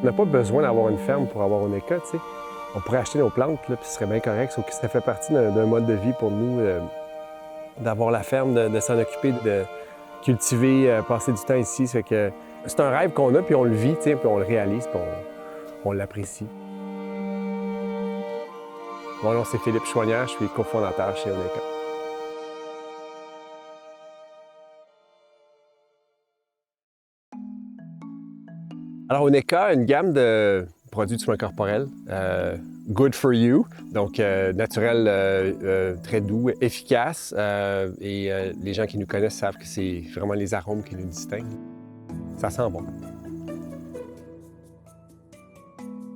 On n'a pas besoin d'avoir une ferme pour avoir une école, tu sais. On pourrait acheter nos plantes, là, puis ce serait bien correct. Sauf que ça fait partie d'un mode de vie pour nous, d'avoir la ferme, de s'en occuper, de cultiver, passer du temps ici. Ça fait que c'est un rêve qu'on a, puis on le vit, tu sais, puis on le réalise, puis on l'apprécie. Mon nom, c'est Philippe Chouanière, je suis cofondateur chez Oneka. Alors, Oneka a une gamme de produits de soins corporels, good for you, donc naturel, très doux, efficace. Et les gens qui nous connaissent savent que c'est vraiment les arômes qui nous distinguent. Ça sent bon.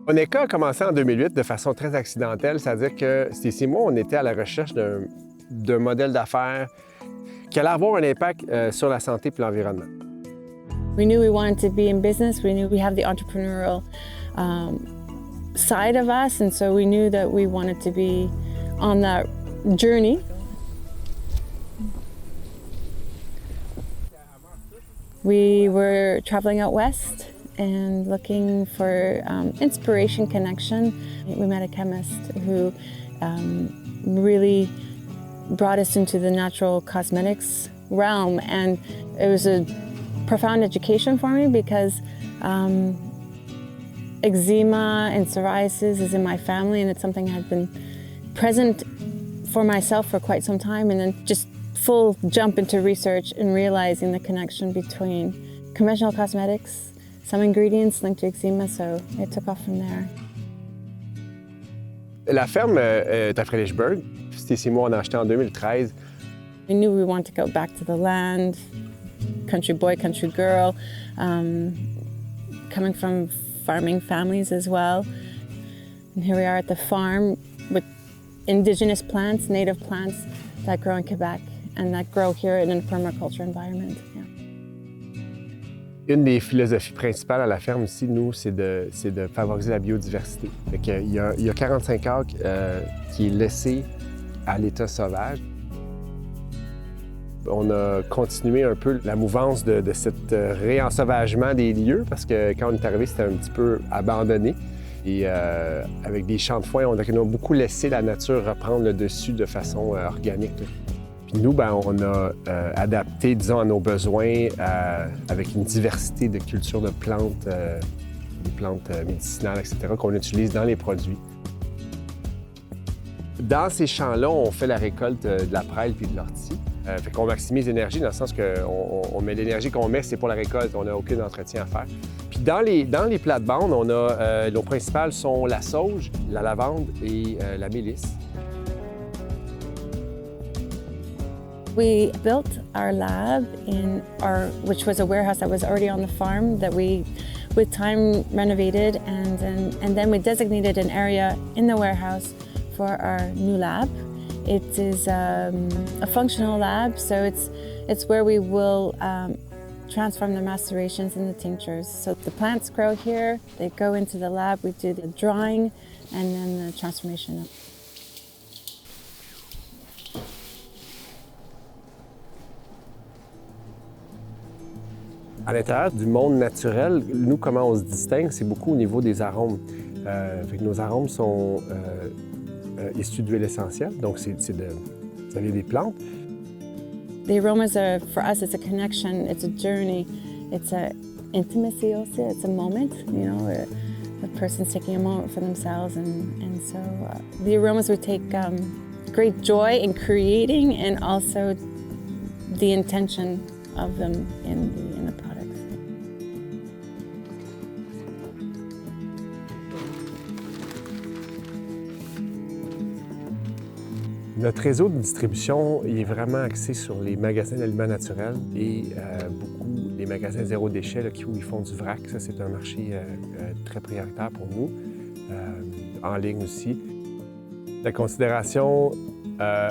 Oneka a commencé en 2008 de façon très accidentelle, c'est-à-dire que Stacy et moi, on était à la recherche d'un modèle d'affaires qui allait avoir un impact sur la santé et l'environnement. We knew we wanted to be in business. We knew we have the entrepreneurial side of us, and so we knew that we wanted to be on that journey. We were traveling out west and looking for inspiration, connection. We met a chemist who really brought us into the natural cosmetics realm, and it was a profound education for me because eczema and psoriasis is in my family, and it's something I've been present for myself for quite some time, and then just full jump into research and realizing the connection between conventional cosmetics, some ingredients linked to eczema, so it took off from there. La ferme est à Fredericksburg. Stacy et moi, on a acheté en 2013. We knew we wanted to go back to the land, country boy, country girl, coming from farming families as well. And here we are at the farm with indigenous plants, native plants that grow in Quebec and that grow here in a permaculture environment. Yeah. Une des philosophies principales à la ferme ici, nous, c'est de favoriser la biodiversité. Fait qu'il y a 45 acres qui est laissé à l'état sauvage. On a continué un peu la mouvance de cet réensauvagement des lieux parce que quand on est arrivé, c'était un petit peu abandonné. Et avec des champs de foin, on a beaucoup laissé la nature reprendre le dessus de façon organique. Puis nous, on a adapté, disons, à nos besoins avec une diversité de cultures de plantes, des plantes médicinales, etc., qu'on utilise dans les produits. Dans ces champs-là, on fait la récolte de la prêle puis de l'ortie. Fait qu'on maximise l'énergie dans le sens qu'on met l'énergie qu'on met, c'est pour la récolte, on n'a aucun entretien à faire. Puis dans les plates-bandes, on a nos principales sont la sauge, la lavande et la mélisse. We built our lab which was a warehouse that was already on the farm that we, with time, renovated, and then we designated an area in the warehouse for our new lab. It is a functional lab, so it's where we will transform the macerations into tinctures. So the plants grow here, they go into the lab, we do the drying, and then the transformation. À l'intérieur du monde naturel, nous, comment on se distingue, c'est beaucoup au niveau des arômes. Fait que nos arômes sont issus d'huile essentielle, donc vous avez des plantes. The aromas are, for us, it's a connection, it's a journey, it's a intimacy also, it's a moment, you know, the person's taking a moment for themselves, and so the aromas we take great joy in creating, and also the intention of them in the products. Notre réseau de distribution il est vraiment axé sur les magasins d'aliments naturels et beaucoup les magasins zéro déchet là, où ils font du vrac. Ça, c'est un marché très prioritaire pour nous, en ligne aussi. La considération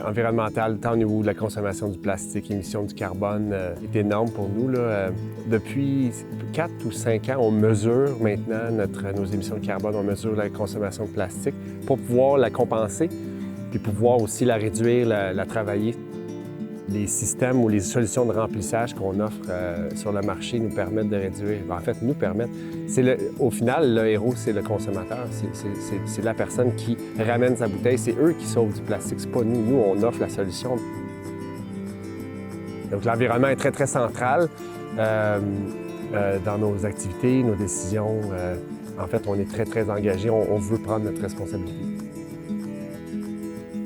environnementale, tant au niveau de la consommation du plastique, émission du carbone, est énorme pour nous. Là. Depuis 4 ou 5 ans, on mesure maintenant nos émissions de carbone, on mesure la consommation de plastique pour pouvoir la compenser puis pouvoir aussi la réduire, la travailler. les systèmes ou les solutions de remplissage qu'on offre sur le marché nous permettent de réduire, en fait, nous permettent. Au final, le héros, c'est le consommateur, c'est la personne qui ramène sa bouteille, c'est eux qui sauvent du plastique, c'est pas nous. Nous, on offre la solution. Donc, l'environnement est très, très central dans nos activités, nos décisions. En fait, on est très, très engagés, on veut prendre notre responsabilité.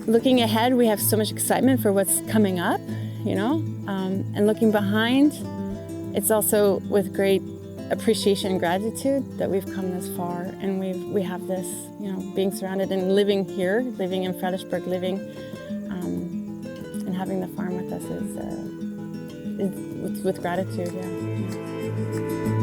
Looking ahead, we have so much excitement for what's coming up, you know, and looking behind, it's also with great appreciation and gratitude that we've come this far, and we have this, you know, being surrounded and living here, living in Fredericksburg, and having the farm with us is with gratitude, yeah.